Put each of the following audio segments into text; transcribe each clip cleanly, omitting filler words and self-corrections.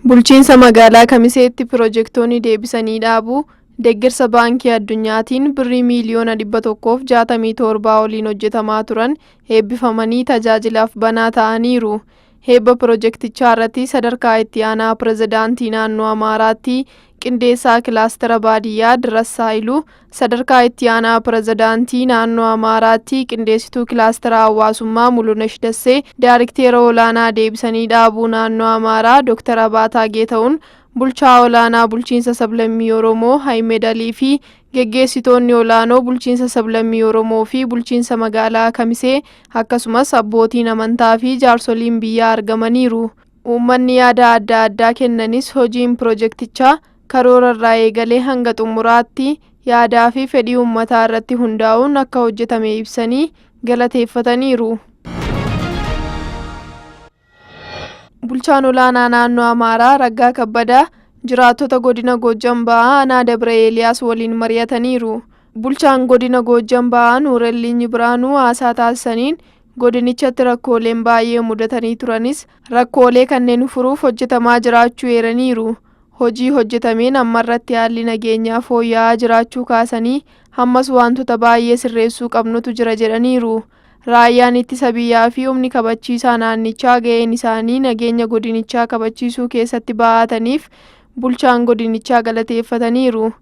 Bulchiinsa magaalaa Kamiseetti piroojeektoonni deebisanii dhaabuu deeggarsa baankii addunyaatiin birrii miiliyoona 167 oliin hojjetamaa turan eebbifamanii tajaajilaaf banaa ta'aniiru. Heebba piroojeektichaa irratti sadarkaa itti aanaa pirezidaantii naannoo Amaaraatti qindeessaa kilaastera baadiyyaa Dirassaayiluu, sadarkaa itti aanaa pirezidaantii naannoo Amaaraatti qindeessituu kilaastera hawaasummaa Mulunesh Dassee, daayirikteera olaanaa deebisanii dhaabuu naannoo Amaaraa Dr. Abaataa Geeta'uun, bulchaa olaanaa bulchiinsa sablammii Oromoo Hayimed Alii fi geggeessitoonni olaanoo bulchiinsa sablammii Oromoo fi bulchiinsa magaalaa Kamisee akkasumas abbootiin amantaa fi jaarsoliin biyyaa argamaniiru. Uummanni yaada adda addaa kennanis hojiin piroojeektichaa karoora irraa eegalee hanga xumuraatti yaadaa fi fedhii uummataa irratti hundaa'uun akka hojjetame ibsanii galateeffataniiru. Bulchaan olaanaa naannoo Amaaraa Raggaa Kabbadaa jiraattota godina Goojjam Ba'aa Aanaa Dabra Eeliyaas waliin mari'ataniiru. Bulchaan godina Goojjam Ba'aa Nuurelliin Biraanuu haasaa taasisaniin godinichatti rakkooleen baay'ee mudatanii turanis rakkoolee kanneen furuuf hojjetamaa jiraachuu eeraniiru. Hojii hojjetameen ammarratti haalli nageenyaa fooyya'aa jiraachuu kaasanii ammas wantoota baay'ee sirreessuu qabnutu jira jedhaniiru. Raayyaan ittisa biyyaa fi humni kabachiisaa naannichaa ga'een isaanii nageenya godinichaa kabachiisuu keessatti bahataniif bulchaan godinichaa galateeffataniiru.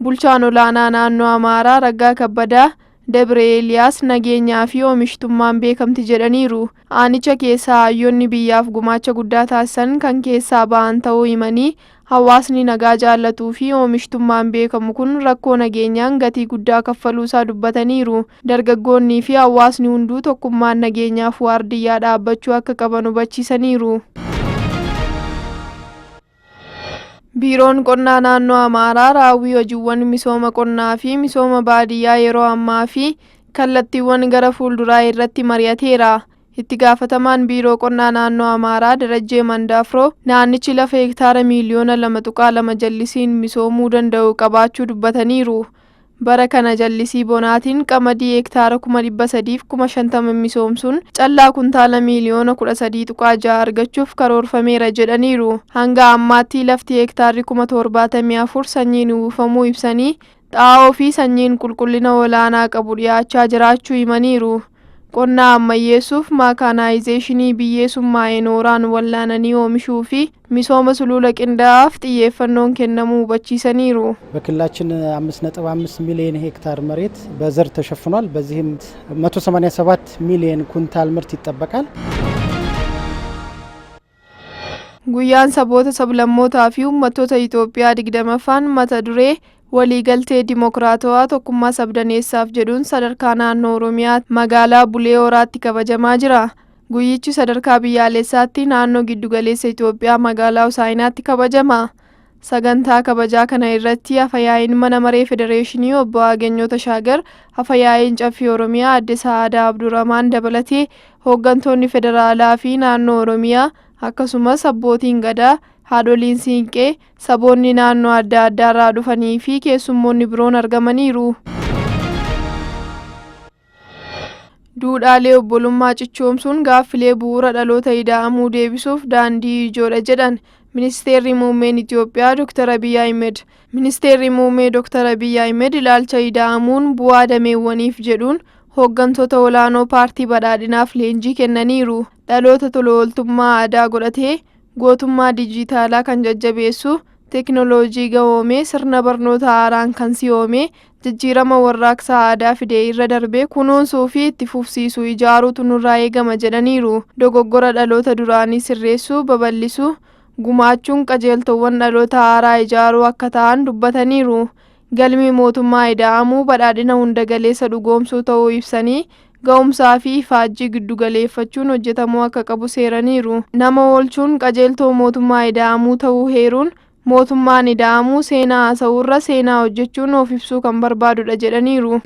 Bulchaan olaanaa naannoo Amaaraa Raggaa Kabbadaa Dabra Eeliyaas nageenyaa fi oomishtummaan beekamti jedhaniiru. Aanicha keessaa hayyoonni biyyaaf gumaacha guddaa taasisan kan keessaa ba'an ta'uu himanii hawaasni nagaa jaallatuu fi oomishtummaan beekamu kun rakkoo nageenyaan gatii guddaa kaffaluusaa dubbataniiru. Dargaggoonnii fi hawaasni hunduu tokkummaan nageenyaaf waardiyyaa dhaabbachuu akka qaban hubachiisaniiru. Biiroon qonnaa naannoo Amaaraa raawwii hojiiwwan misooma qonnaa fi misooma baadiyyaa yeroo ammaa fi kallattiiwwan gara fuulduraa irratti mari'ateera. Itti gaafatamaan biiroo qonnaa naannoo Amaaraa Darajjee Mandaafroo naannichi lafa hektaara miiliyoona 2.2 jallisiin misoomuu danda'u qabaachuu dubbataniiru. Bara kana jallisii bonaatiin qamadii hektaara 350,050 misoomsuun callaa kuntaala miiliyoona 13.6 argachuuf karoorfameera jedhaniiru. Hanga ammaatti lafti hektaarri 74,000 sanyiin uwwifamuu ibsanii xaa'oo fi sanyiin qulqullina olaanaa qabu dhiyaachaa jiraachuu himaniiru. Qonnaa ammayyeessuuf maakaanaayizeeshinii biyyeessummaa nooraan wallaananii oomishuu fi misooma sulula qindaa'aaf xiyyeeffannoon kennamuu hubachiisaniiru. በክልላችን 5.5 ሚሊዮን ሄክታር መሬት በዘር ተሸፍኗል። በዚህም 187 ሚሊዮን ኩንታል ምርት ይጠበቃል። Guyyaan saboota sablammootaa fi uummattoota Itoophiyaa 20ffaan mata duree waliigaltee dimokiraatawaa tokkummaa sabdaneessaaf jedhuun sadarkaa naannoo Oromiyaa magaalaa Bulee Horaatti kabajamaa jira. Guyyichi sadarkaa biyyaalessaatti naannoo giddugaleessa Itoophiyaa magaalaa Hosaayinaatti kabajama. Sagantaa kabajaa kana irratti afayaa'iin mana maree federeeshinii obbo Ageenyoo Tashaagar, afayaa'iin caffee Oromiyaa adde Sa'aadaa Abdurrahmaan dabalatee hooggantoonni federaalaa fi naannoo Oromiyaa akkasumas abbootiin gadaa, haadholiin siinqee, saboonni naannoo adda addaarraa dhufanii fi keessummoonni biroon argamaniiru. Duudhaalee obbolummaa cichoomsuun gaaffilee bu'uura dhaloota ida'amuu deebisuuf daandii ijoodha jedhan Ministeerri Muummeen Itoophiyaa Dr. Abiy Ahmed. Ministeerri Muummee Dr. Abiy Ahmed ilaalcha ida'amuun bu'aa dameewwaniif jedhuun hooggantoota olaanoo paartii badhaadhinaaf leenjii kennaniiru. Dhaloota tola ooltummaa aadaa godhatee gootummaa dijitaalaa kan jajjabeessu, teekinooloojii gahoomee sirna barnoota haaraan kan si'oome, jijjiirama warraaqsa aadaa fidee irra darbee kunuunsuu fi itti fufsiisuu ijaaruutu nurraa eegama jedhaniiru. Dogoggora dhaloota duraanii sirreessuu, babal'isuu, gumaachuun qajeeltowwan dhaloota haaraa ijaaruu akka ta'an dubbataniiru. Galmi mootummaa ida'amuu badhaadhina hunda galeessa dhugoomsuu ta'uu ibsanii ga'umsaa fi ifaajjii giddugaleeffachuun hojjetamuu akka qabu seeraniiru. Nama oolchuun qajeeltoo mootummaa ida'amuu ta'uu heeruun mootummaan ida'amuu seenaa haasa'uurra seenaa hojjechuun of ibsuu kan barbaadudha jedhaniiru.